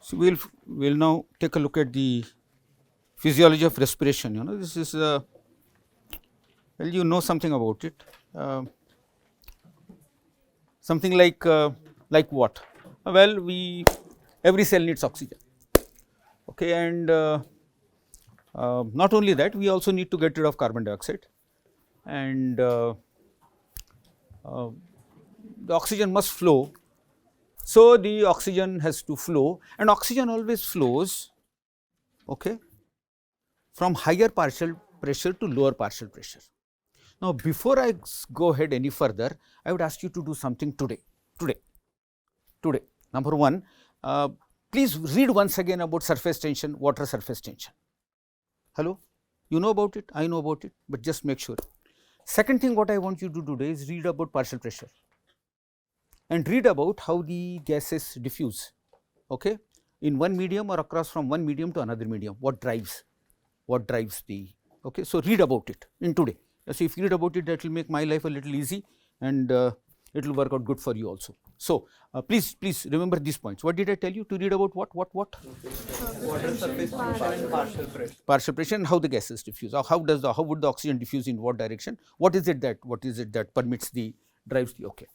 So, we will now take a look at the physiology of respiration. You know, this is well, you know something about it, something like what? Well, every cell needs oxygen, okay, and not only that, we also need to get rid of carbon dioxide, and the oxygen must flow. So, the oxygen has to flow, and oxygen always flows, okay, from higher partial pressure to lower partial pressure. Now, before I go ahead any further, I would ask you to do something today. Number one, please read once again about surface tension, water surface tension. Hello, you know about it, I know about it, but just make sure. Second thing what I want you to do today is read about partial pressure and read about how the gases diffuse, okay, in one medium or across from one medium to another medium, what drives the, okay. So, read about it in today. So, if you read about it, that will make my life a little easy, and it will work out good for you also. So, please remember these points. What did I tell you to read about? What? Water surface tension and partial pressure. Partial pressure and how the gases diffuse. How would the oxygen diffuse in what direction? What is it that permits drives the, okay.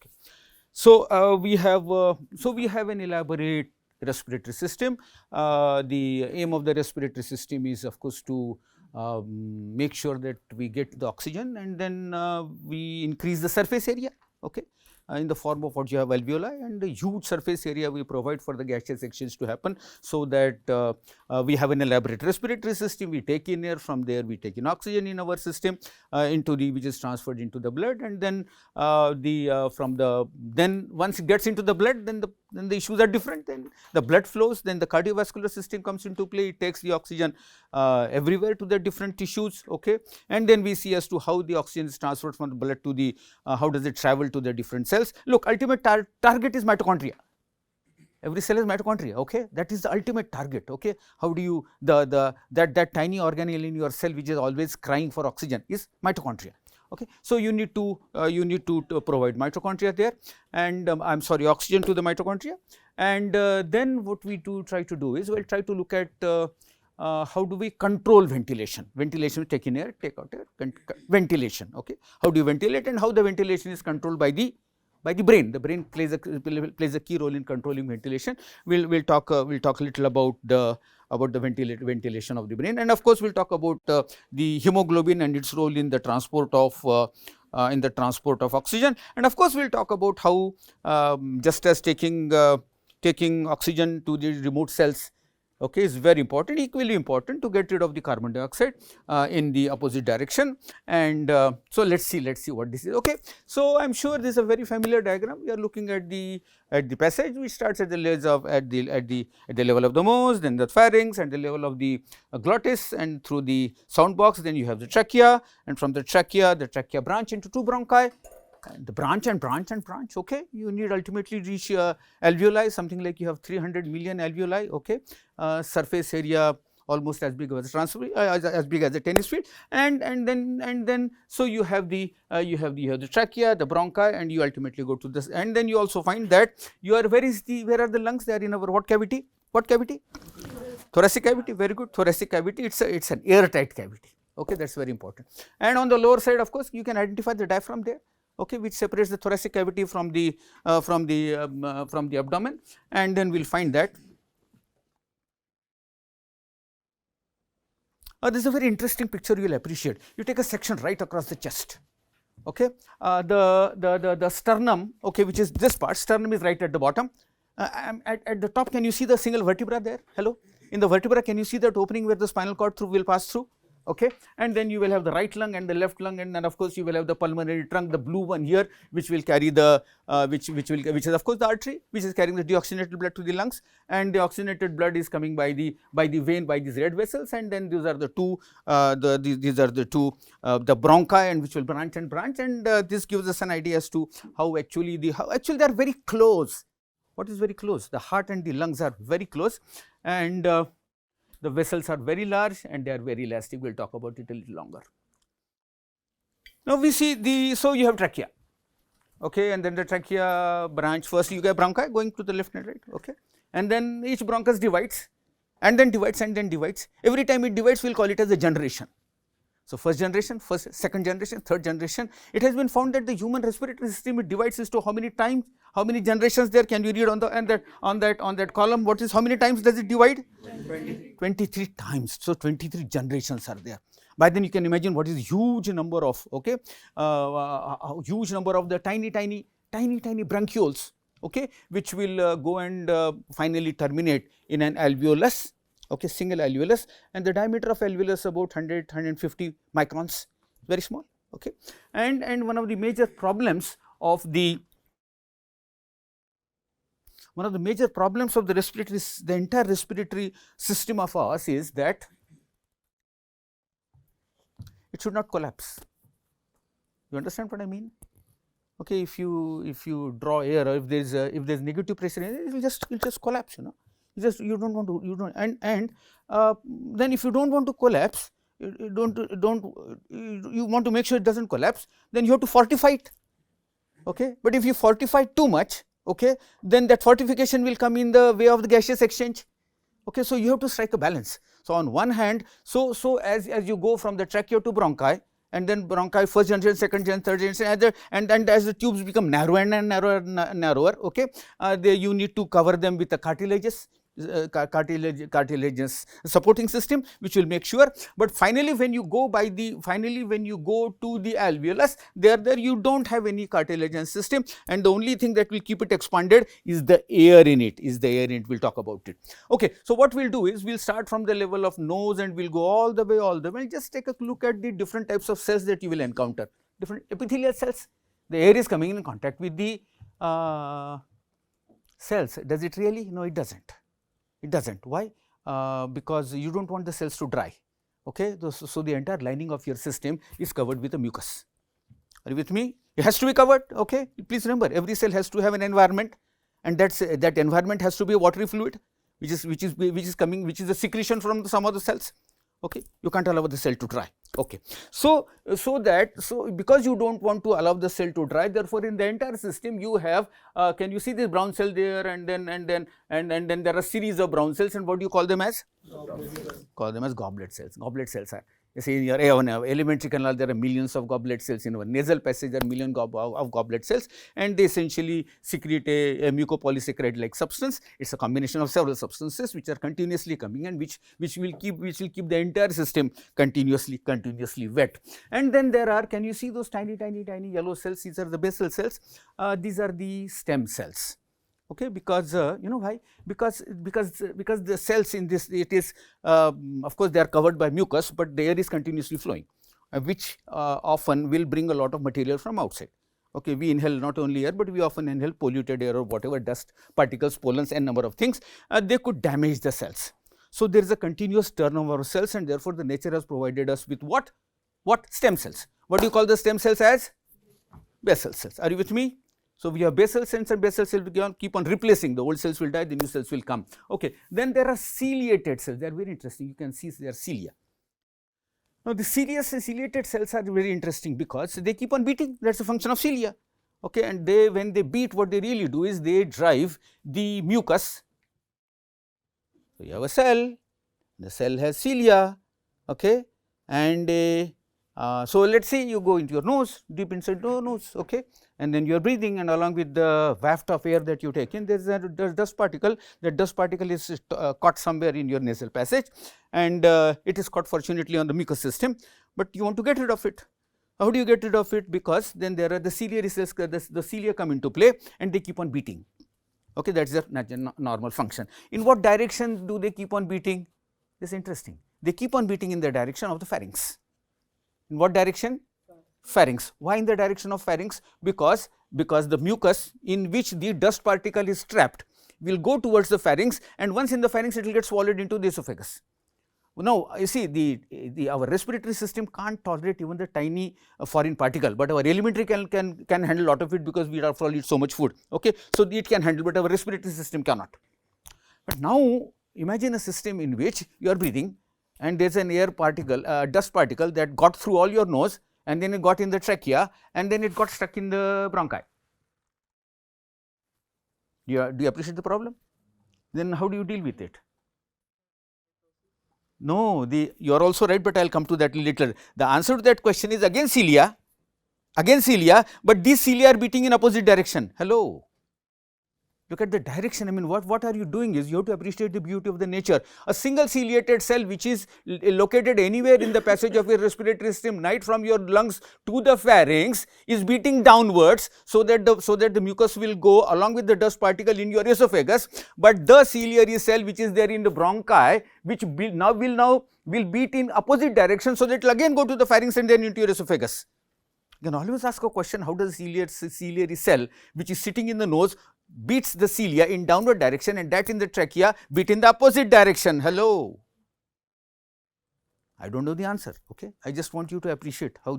So, we have an elaborate respiratory system. The aim of the respiratory system is, of course, to make sure that we get the oxygen, and then we increase the surface area, okay, in the form of what you have alveoli, and the huge surface area we provide for the gaseous exchange to happen. So, that we have an elaborate respiratory system, we take in air, from there we take in oxygen in our system which is transferred into the blood, and then then once it gets into the blood, then the issues are different. Then the blood flows, then the cardiovascular system comes into play, it takes the oxygen everywhere to the different tissues, okay, and then we see as to how the oxygen is transferred from the blood to the how does it travel to the different cells. Look, ultimate target is mitochondria. Every cell is mitochondria, okay, that is the ultimate target, okay. How do you that tiny organelle in your cell which is always crying for oxygen is mitochondria, okay. So, you need to provide mitochondria there, and I am sorry, oxygen to the mitochondria, and then what we try to do is, we will try to look at how do we control ventilation. Ventilation, take in air, take out air, ventilation, okay. How do you ventilate, and how the ventilation is controlled by the brain. The brain plays a key role in controlling ventilation. We'll talk a little about the ventilation of the brain, and of course, we'll talk about the hemoglobin and its role in the transport of oxygen, and of course, we'll talk about how just as taking oxygen to the remote cells, okay, is very important, equally important to get rid of the carbon dioxide in the opposite direction. And so, let's see what this is, okay. So, I am sure this is a very familiar diagram. We are looking at the passage which starts at the level of the nose, then the pharynx, and the level of the glottis, and through the sound box, then you have the trachea, and from the trachea branch into two bronchi, and the branch, okay. You need ultimately reach alveoli, something like you have 300 million alveoli, okay. Surface area almost as big as as big as a tennis field, and then so you have the trachea, the bronchi, and you ultimately go to this, and then you also find that where are the lungs? They are in our what cavity? Thoracic cavity, very good. Thoracic cavity, it's an airtight cavity, okay, that's very important. And on the lower side, of course, you can identify the diaphragm there, okay, which separates the thoracic cavity from the abdomen, and then we'll find that this is a very interesting picture, you will appreciate. You take a section right across the chest, okay. The sternum, okay, which is this part, sternum is right at the bottom. At the top, can you see the single vertebra there? Hello, in the vertebra, can you see that opening where the spinal cord will pass through? Okay, and then you will have the right lung and the left lung, and then of course you will have the pulmonary trunk, the blue one here, which will carry the which is of course the artery, which is carrying the deoxygenated blood to the lungs, and the oxygenated blood is coming by the vein, by these red vessels, and then these are the two the bronchi, and which will branch, and this gives us an idea as to how actually they are very close. What is very close? The heart and the lungs are very close, and the vessels are very large and they are very elastic. We will talk about it a little longer. Now, we see so you have trachea, okay, and then the trachea branch, first you get bronchi going to the left and right, okay, and then each bronchus divides and then divides and then divides. Every time it divides, we will call it as a generation. So, first generation, second generation, third generation. It has been found that the human respiratory system, it divides as to how many times, how many generations there. Can you read on the on that column? What is, how many times does it divide? 23 times. So, 23 generations are there. By then you can imagine what is huge number of, okay, huge number of the tiny bronchioles, okay, which will go and finally terminate in an alveolus, okay, single alveolus, and the diameter of alveolus about 150 microns, very small, okay. And one of the major problems of the respiratory, the entire respiratory system of ours is that it should not collapse. You understand what I mean? Okay, if you draw air, or if there is negative pressure, it will just collapse. You don't want to, and then if you don't want to collapse, you want to make sure it doesn't collapse, then you have to fortify it. Okay, but if you fortify too much, okay, then that fortification will come in the way of the gaseous exchange. Okay, so you have to strike a balance. So on one hand, so as you go from the trachea to bronchi, and then bronchi first generation, second generation, third generation, and as the tubes become narrower and narrower, okay, you need to cover them with the cartilages. Cartilaginous supporting system, which will make sure, but finally when you go to the alveolus, there you don't have any cartilaginous system, and the only thing that will keep it expanded is the air in it, we'll talk about it. Okay, so what we'll do is we'll start from the level of nose and we'll go all the way, just take a look at the different types of cells that you will encounter. Different epithelial cells, the air is coming in contact with the cells. Does it really? No, it doesn't. It doesn't. Why? Because you don't want the cells to dry. Okay, so the entire lining of your system is covered with a mucus. Are you with me? It has to be covered. Okay, please remember, every cell has to have an environment, and that environment has to be a watery fluid, which is a secretion from some of the cells. Okay, you can't allow the cell to dry. Okay, so because you don't want to allow the cell to dry, therefore in the entire system you have, can you see this brown cell there, and then there are a series of brown cells, and what do you call them as? Call them as goblet cells. Goblet cells are, you see in your elementary canal, there are millions of goblet cells. In our nasal passage, there are millions of goblet cells, and they essentially secrete a mucopolysaccharide like substance. It's a combination of several substances which are continuously coming, and which will keep the entire system continuously wet. And then there are, can you see those tiny yellow cells? These are the basal cells. These are the stem cells. Okay, because you know why? Because the cells in this, it is of course they are covered by mucus, but the air is continuously flowing, which often will bring a lot of material from outside. Okay, we inhale not only air, but we often inhale polluted air or whatever, dust, particles, pollens, and number of things. They could damage the cells. So there is a continuous turnover of cells, and therefore the nature has provided us with what stem cells. What do you call the stem cells as? Basal cells. Are you with me? So we have basal cells, and basal cells keep on replacing. The old cells will die, the new cells will come. Okay. Then there are ciliated cells. They are very interesting. You can see they are cilia. Now the ciliated cells are very interesting because they keep on beating. That's a function of cilia. Okay. And when they beat, what they really do is they drive the mucus. So you have a cell. The cell has cilia. Okay. And so let's say you go into your nose, deep inside the nose, okay, and then you are breathing, and along with the waft of air that you take in, there is a dust particle. That dust particle is caught somewhere in your nasal passage, and it is caught fortunately on the mucous system, but you want to get rid of it. How do you get rid of it? Because then there are the ciliary cells, the cilia come into play, and they keep on beating. Okay, that is their normal function. In what direction do they keep on beating? This is interesting. They keep on beating in the direction of the pharynx. In what direction? Pharynx. Why in the direction of pharynx? Because the mucus in which the dust particle is trapped will go towards the pharynx, and once in the pharynx it will get swallowed into the esophagus. Now you see our respiratory system can't tolerate even the tiny foreign particle, but our elementary can handle a lot of it because we after all eat so much food. Okay, so it can handle, but our respiratory system cannot. But now imagine a system in which you are breathing, and there is an air particle, dust particle that got through all your nose, and then it got in the trachea, and then it got stuck in the bronchi. Do you appreciate the problem? then how do you deal with it? No, you are also right, but I will come to that later. The answer to that question is again cilia, but these cilia are beating in opposite direction. Hello. Look at the direction. I mean, what are you doing is you have to appreciate the beauty of the nature. A single ciliated cell which is located anywhere in the passage of your respiratory system, right from your lungs to the pharynx, is beating downwards so that the mucus will go along with the dust particle in your esophagus. But the ciliary cell which is there in the bronchi, which will beat in opposite direction, so that it will again go to the pharynx and then into your esophagus. You can always ask a question, how does ciliary cell which is sitting in the nose beats the cilia in downward direction, and that in the trachea beat in the opposite direction? Hello. I do not know the answer. Okay, I just want you to appreciate how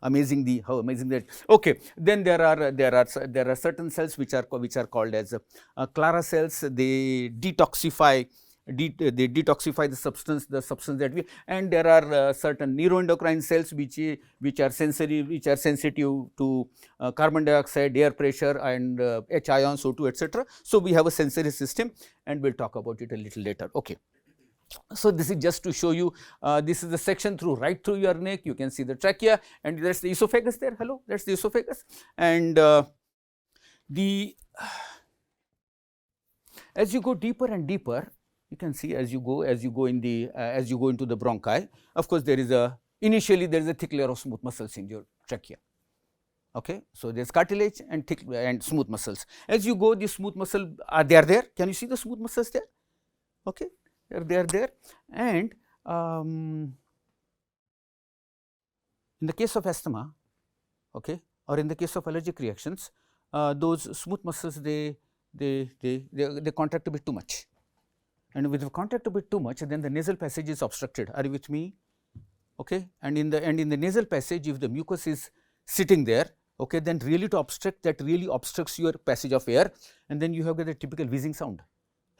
amazing that. Okay, then there are certain cells which are called as Clara cells. They detoxify the substance that we, and there are certain neuroendocrine cells which are sensitive to carbon dioxide, air pressure, and H ions, O2, etc. So we have a sensory system, and we will talk about it a little later. Okay. So this is just to show you, this is the section right through your neck. You can see the trachea, and that's the esophagus there. Hello, that's the esophagus, and as you go deeper and deeper, you can see as you go into the bronchi. Of course, initially there is a thick layer of smooth muscles in your trachea. Okay, so there is cartilage and thick and smooth muscles. As you go, the smooth muscle they are there. Can you see the smooth muscles there? Okay, they are there, and in the case of asthma, okay, or in the case of allergic reactions, those smooth muscles they contract a bit too much. And with the contact a bit too much, then the nasal passage is obstructed. Are you with me? Okay, and in the nasal passage, if the mucus is sitting there, okay, then really obstructs your passage of air, and then you have got the typical wheezing sound.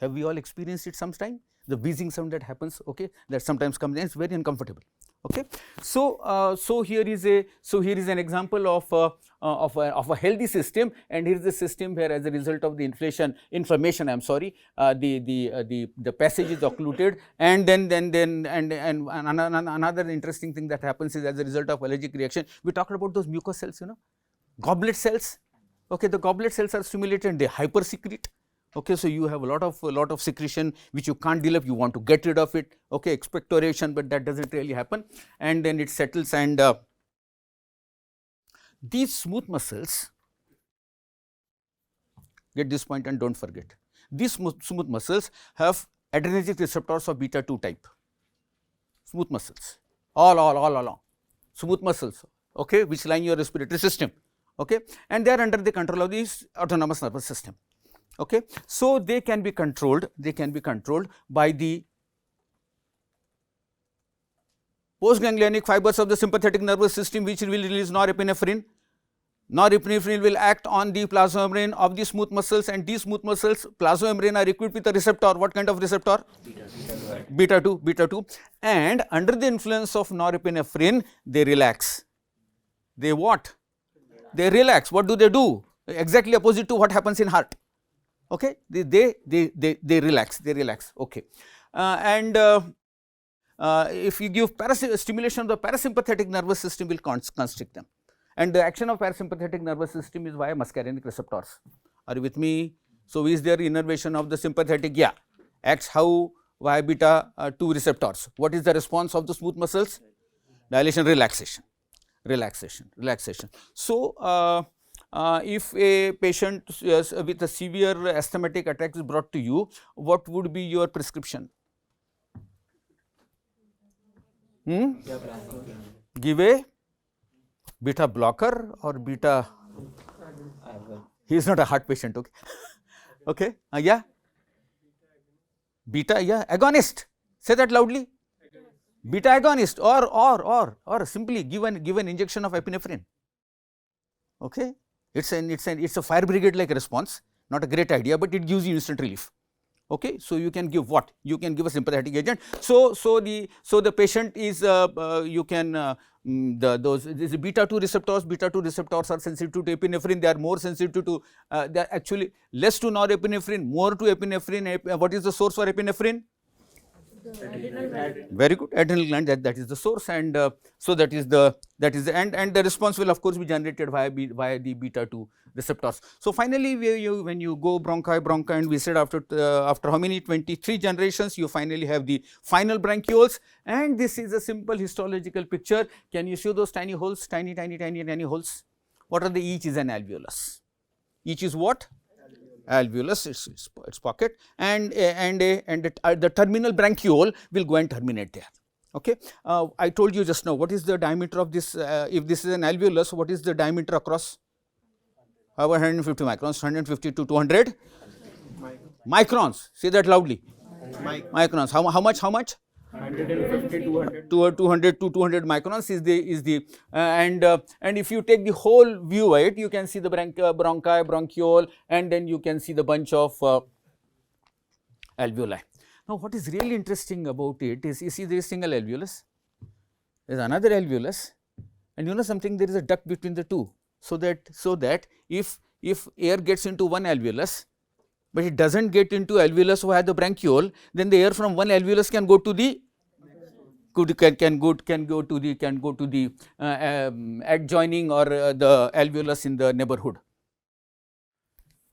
Have we all experienced it sometime? The wheezing sound that happens, okay, that sometimes comes in, it's very uncomfortable. Okay, so here is an example of a healthy system, and here is the system where, as a result of the inflammation, I'm sorry, the passage is occluded, and then another interesting thing that happens is, as a result of allergic reaction, we talked about those mucus cells, goblet cells. Okay, the goblet cells are stimulated and they hypersecrete. Okay, so you have a lot of secretion which you can't deal with, you want to get rid of it, okay, expectoration, but that doesn't really happen, and then it settles, and these smooth muscles, get this point and don't forget, these smooth muscles have adrenergic receptors of beta 2 type, smooth muscles, all along, smooth muscles, okay, which line your respiratory system, okay, and they are under the control of the autonomous nervous system. Okay. So they can be controlled by the postganglionic fibers of the sympathetic nervous system, which will release norepinephrine. Norepinephrine will act on the plasma membrane of the smooth muscles, and these smooth muscles plasma membrane are equipped with a receptor. What kind of receptor? Beta 2, and under the influence of norepinephrine they relax. They what? They relax. What do? Exactly opposite to what happens in heart. Okay, they relax. Okay, and if you give stimulation of the parasympathetic nervous system, will constrict them, and the action of parasympathetic nervous system is via muscarinic receptors. Are you with me? So is there innervation of the sympathetic? Yeah, acts how? Via beta 2 receptors. What is the response of the smooth muscles? Dilation, relaxation. So if a patient with a severe asthmatic attack is brought to you, what would be your prescription? Give a beta blocker or beta? He is not a heart patient. Okay. Okay. Yeah. Beta. Yeah. Agonist. Say that loudly. Beta agonist, or simply give an injection of epinephrine. Okay. It's a fire brigade like response, not a great idea, but it gives you instant relief. Okay, so you can give what? You can give a sympathetic agent. So the patient is you can those this beta 2 receptors. Beta 2 receptors are sensitive to epinephrine. They are more sensitive to they are actually less to norepinephrine, more to epinephrine. What is the source for epinephrine? Very good, adrenal gland, that is the source, and so that is the and the response will of course be generated via the beta 2 receptors. So finally, when you go bronchi, and we said after how many 23 generations you finally have the final bronchioles, and this is a simple histological picture. Can you see those tiny holes, tiny holes? What are they? Each is an alveolus. Each is what? Alveolus, its pocket, and the terminal bronchiole will go and terminate there. Okay, I told you just now what is the diameter of this. If this is an alveolus, what is the diameter across? About 150 microns, 150 to 200 microns. Say that loudly. Microns. How much? 150 to 200 to 200 microns is the and if you take the whole view of it, you can see the bronchi, bronchiole, and then you can see the bunch of alveoli. Now, what is really interesting about it is, you see there is single alveolus, there is another alveolus, and you know something, there is a duct between the two, so that if air gets into one alveolus, but it does not get into alveolus via the bronchiole, then the air from one alveolus can go to the adjoining or the alveolus in the neighborhood.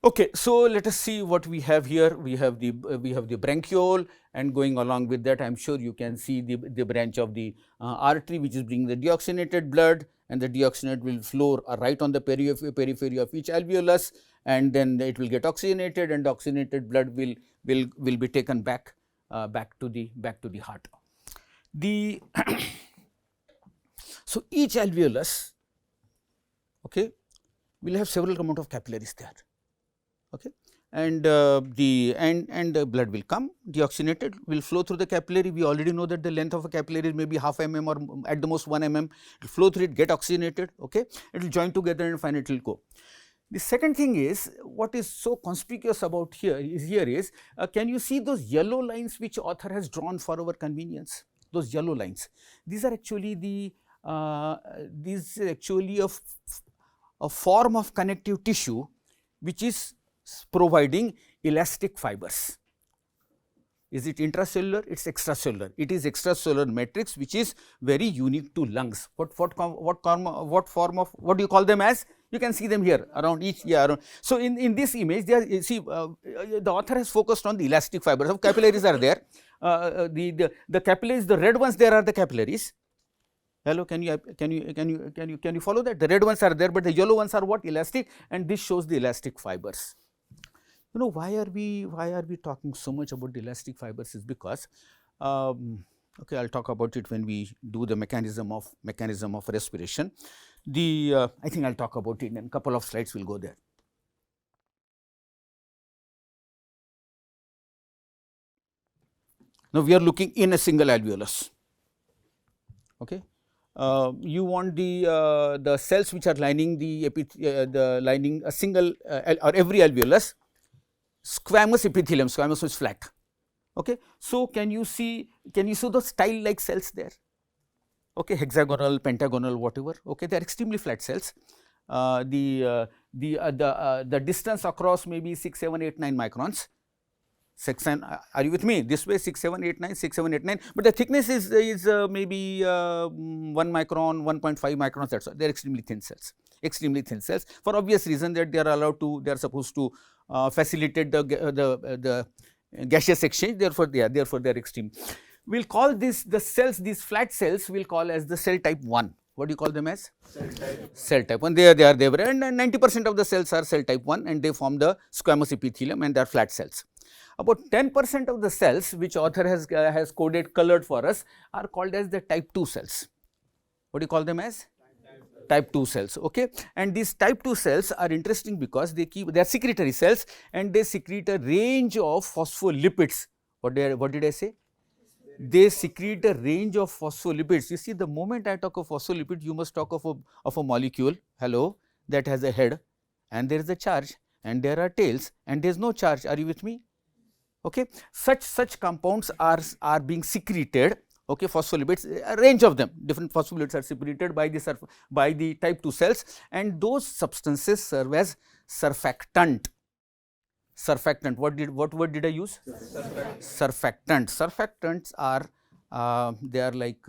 Okay, so let us see what we have here. We have the bronchiole, and going along with that, I am sure you can see the branch of the artery, which is bringing the deoxygenated blood, and the deoxygenate will flow right on the periphery of each alveolus, and then it will get oxygenated, and the oxygenated blood will be taken back to the heart. So each alveolus, okay, will have several amount of capillaries there. Okay, and the blood will come, deoxygenated, will flow through the capillary. We already know that the length of a capillary is maybe half mm or at the most 1 mm. It will flow through it, get oxygenated. Okay, it will join together and finally it will go. The second thing is, what is so conspicuous about here is can you see those yellow lines which author has drawn for our convenience? Those yellow lines. These are actually a form of connective tissue which is providing elastic fibers. Is it intracellular? It is extracellular. It is extracellular matrix which is very unique to lungs. What form of, what do you call them as? You can see them here around each, around. So in this image, there you see the author has focused on the elastic fibers. Of capillaries are there. The capillaries, the red ones there are the capillaries. Hello, can you follow that? The red ones are there, but the yellow ones are what? Elastic, and this shows the elastic fibers. You know, why are we talking so much about the elastic fibers is because okay, I'll talk about it when we do the mechanism of respiration. I think I'll talk about it in a couple of slides. We'll go there. Now we are looking in a single alveolus. Okay, you want the cells which are lining lining a single or every alveolus. Squamous epithelium, squamous is flat. Okay, so can you see those tile like cells there? Okay, hexagonal, pentagonal, whatever. Okay, they are extremely flat cells. The distance across maybe 6, 7, 8, 9 microns. 6 and are you with me? This way 6, 7, 8, 9, 6, 7, 8, 9. But the thickness is maybe 1 micron, 1.5 microns. That's all. They are extremely thin cells. Extremely thin cells. For obvious reason that they are supposed to facilitate the gaseous exchange. Therefore, they are extreme. We will call the cells, these flat cells, we will call as the cell type 1. What do you call them as? Cell type 1. They are and 90% of the cells are cell type 1, and they form the squamous epithelium, and they are flat cells. About 10% of the cells which author has colored for us are called as the type 2 cells. What do you call them as? Type 2 cells. Okay, and these type 2 cells are interesting because they are secretory cells, and they secrete a range of phospholipids. What did I say? They secrete a range of phospholipids. You see, the moment I talk of phospholipid, you must talk of a molecule, hello, that has a head, and there is a charge, and there are tails, and there is no charge. Are you with me? Okay. Such compounds are being secreted. Okay, phospholipids, a range of them, different phospholipids are secreted by the type 2 cells, and those substances serve as surfactant. Surfactant. What word did I use? Surfactant. Surfactants are they are like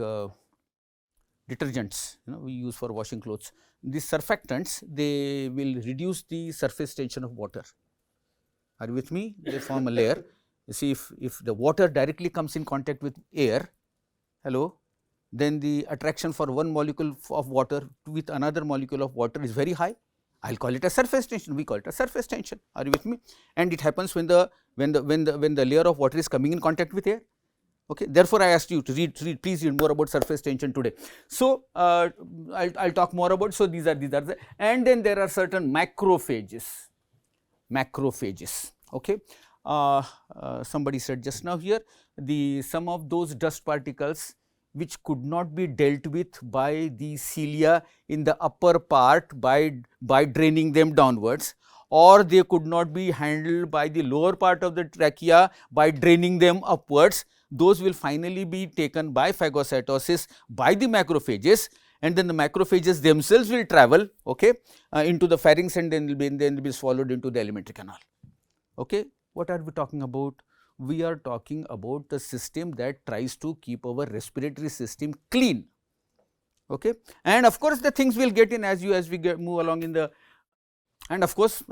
detergents, we use for washing clothes. These surfactants, they will reduce the surface tension of water. Are you with me? They form a layer. You see, if the water directly comes in contact with air, hello, then the attraction for one molecule of water with another molecule of water is very high. I will call it a surface tension. We call it a surface tension. Are you with me? And it happens when the layer of water is coming in contact with air. Okay. Therefore, I asked you to read, please read more about surface tension today. So, I'll talk more about. So, these are the, and then there are certain macrophages. Okay. Somebody said just now here, some of those dust particles which could not be dealt with by the cilia in the upper part by draining them downwards, or they could not be handled by the lower part of the trachea by draining them upwards. Those will finally be taken by phagocytosis by the macrophages, and then the macrophages themselves will travel, okay, into the pharynx, and then will be swallowed into the alimentary canal. Okay. What are we talking about? We are talking about the system that tries to keep our respiratory system clean. Okay. And of course, the things will get in as we move along in the, and of course,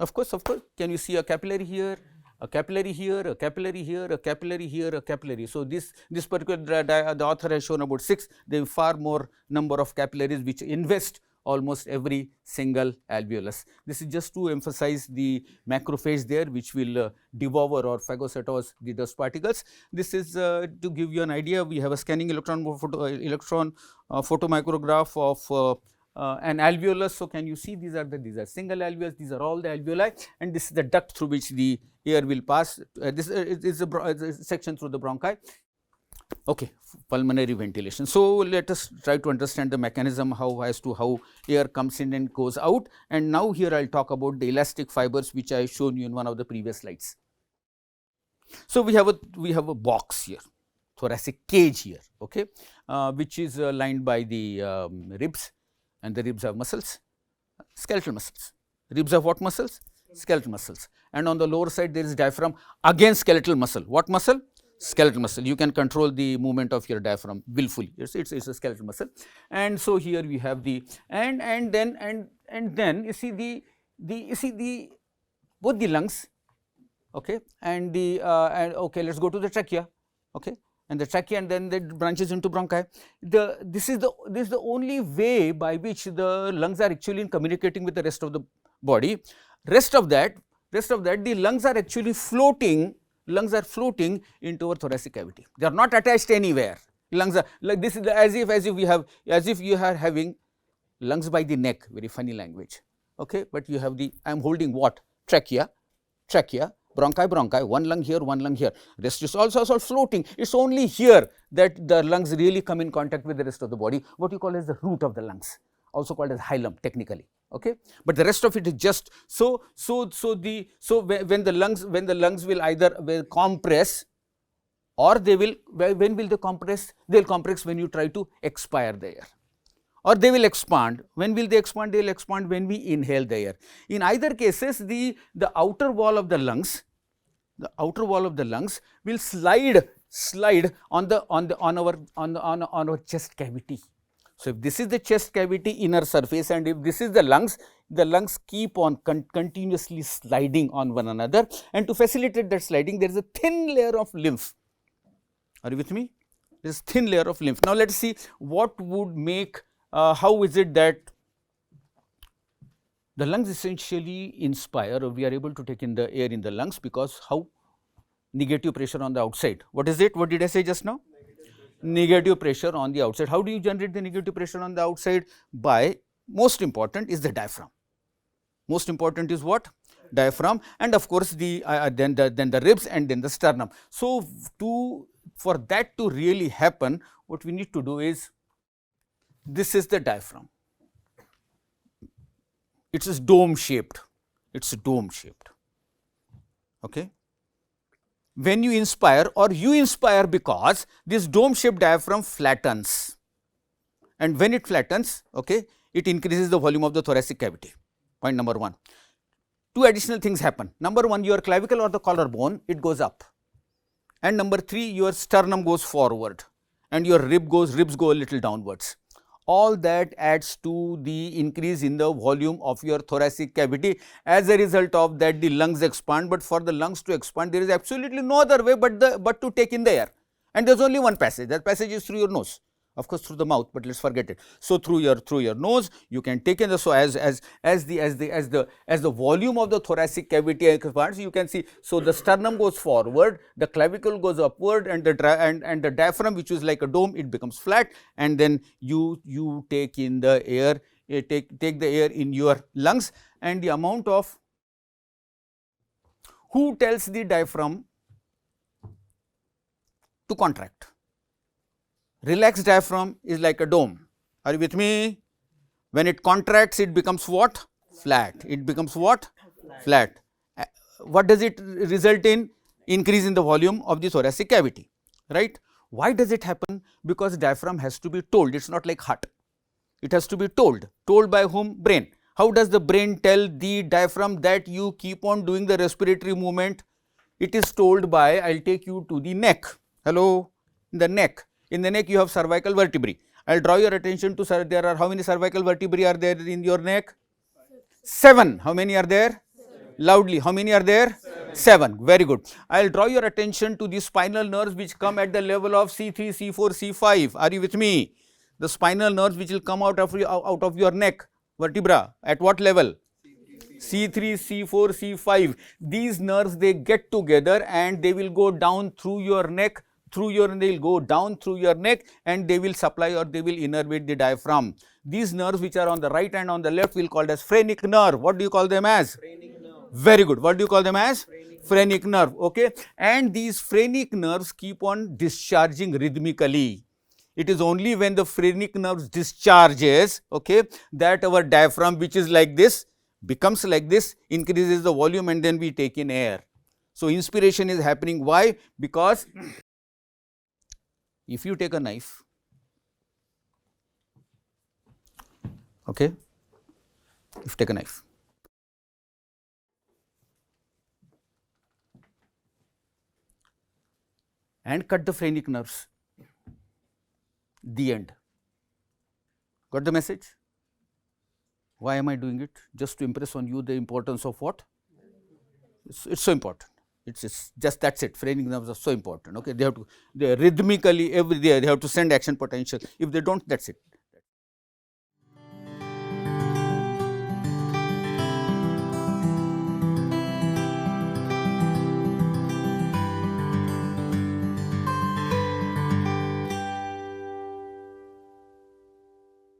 can you see a capillary here, a capillary here, a capillary here, a capillary here, a capillary. So, this particular the author has shown about 6, there are far more number of capillaries which invest almost every single alveolus. This is just to emphasize the macrophage there, which will devour or phagocytose the dust particles. This is to give you an idea. We have a scanning electron photomicrograph of an alveolus. So, can you see these are single alveolus, these are all the alveoli, and this is the duct through which the air will pass. This is a section through the bronchi. Okay, pulmonary ventilation. So, let us try to understand the mechanism how air comes in and goes out, and now here I will talk about the elastic fibers which I have shown you in one of the previous slides. So, we have a box here, thoracic cage here, okay, which is lined by the ribs, and the ribs have muscles, skeletal muscles. Ribs have what muscles? Skeletal muscles, and on the lower side there is diaphragm, again skeletal muscle. What muscle? Skeletal muscle. You can control the movement of your diaphragm willfully. It's a skeletal muscle, and so here we have the and then you see both the lungs, okay, and the okay. Let's go to the trachea, okay, and the trachea, and then it branches into bronchi. This is the only way by which the lungs are actually communicating with the rest of the body. Rest of that, the lungs are actually floating. Lungs are floating into our thoracic cavity. They are not attached anywhere. Lungs are like this is as if you are having lungs by the neck. Very funny language. Okay, but you have I am holding what? Trachea, bronchi, one lung here, one lung here. Rest is also floating. It's only here that the lungs really come in contact with the rest of the body. What you call as the root of the lungs, also called as hilum technically. Okay, but the rest of it is just when the lungs will either compress, or they will, when will they compress? They will compress when you try to expire the air, or they will expand. When will they expand? They will expand when we inhale the air. In either cases, the outer wall of the lungs, will slide on our chest cavity. So, if this is the chest cavity inner surface, and if this is the lungs keep on continuously sliding on one another, and to facilitate that sliding there is a thin layer of lymph. Are you with me? There is thin layer of lymph. Now, let us see what would make, how is it that the lungs essentially inspire, or we are able to take in the air in the lungs, because how? Negative pressure on the outside. What is it? What did I say just now? Negative pressure on the outside. How do you generate the negative pressure on the outside? By, most important is the diaphragm. Most important is what? Diaphragm, and of course, then the ribs, and then the sternum. So, for that to really happen, what we need to do is, this is the diaphragm. It is dome shaped. Okay. when you inspire, or you inspire because this dome shaped diaphragm flattens, and when it flattens, okay, it increases the volume of the thoracic cavity. Point number 1. Two additional things happen. Number 1, your clavicle or the collarbone, it goes up, and number 3, your sternum goes forward and your ribs go a little downwards. All that adds to the increase in the volume of your thoracic cavity. As a result of that, the lungs expand, but for the lungs to expand, there is absolutely no other way but to take in the air, and there is only one passage. That passage is through your nose, of course through the mouth, but let us forget it. So through your nose you can take in the, so as the volume of the thoracic cavity expands, you can see, so the sternum goes forward, the clavicle goes upward, and the diaphragm, which is like a dome, it becomes flat, and then you take in the air, take the air in your lungs, and the amount of, who tells the diaphragm to contract? Relaxed diaphragm is like a dome. Are you with me? When it contracts, it becomes what? Flat. It becomes what? Flat. What does it result in? Increase in the volume of the thoracic cavity, right? Why does it happen? Because diaphragm has to be told. It is not like heart. It has to be told. Told by whom? Brain. How does the brain tell the diaphragm that you keep on doing the respiratory movement? It is told by, I will take you to the neck. Hello? The neck. In the neck you have cervical vertebrae. I will draw your attention to, there are, how many cervical vertebrae are there in your neck? 7. How many are there? 7. Loudly, how many are there? 7. Very good. I will draw your attention to the spinal nerves which come at the level of C3, C4, C5. Are you with me? The spinal nerves which will come out of your neck vertebra, at what level? C3, C4, C5. These nerves, they get together and they will go down through your neck, they will go down through your neck, and they will supply, or they will innervate the diaphragm. These nerves which are on the right and on the left will called as phrenic nerve. What do you call them as? Phrenic nerve. Very good. What do you call them as? Phrenic nerve. Okay. And these phrenic nerves keep on discharging rhythmically. It is only when the phrenic nerves discharges, okay, that our diaphragm, which is like this, becomes like this, increases the volume, and then we take in air. So inspiration is happening. Why? Because if you take a knife, okay, if you take a knife, and cut the phrenic nerves, the end. Got the message? Why am I doing it? Just to impress on you the importance of what? It's so important. It's just, that's it. Phrenic nerves are so important. Okay, they rhythmically every day they have to send action potential. If they don't, that's it.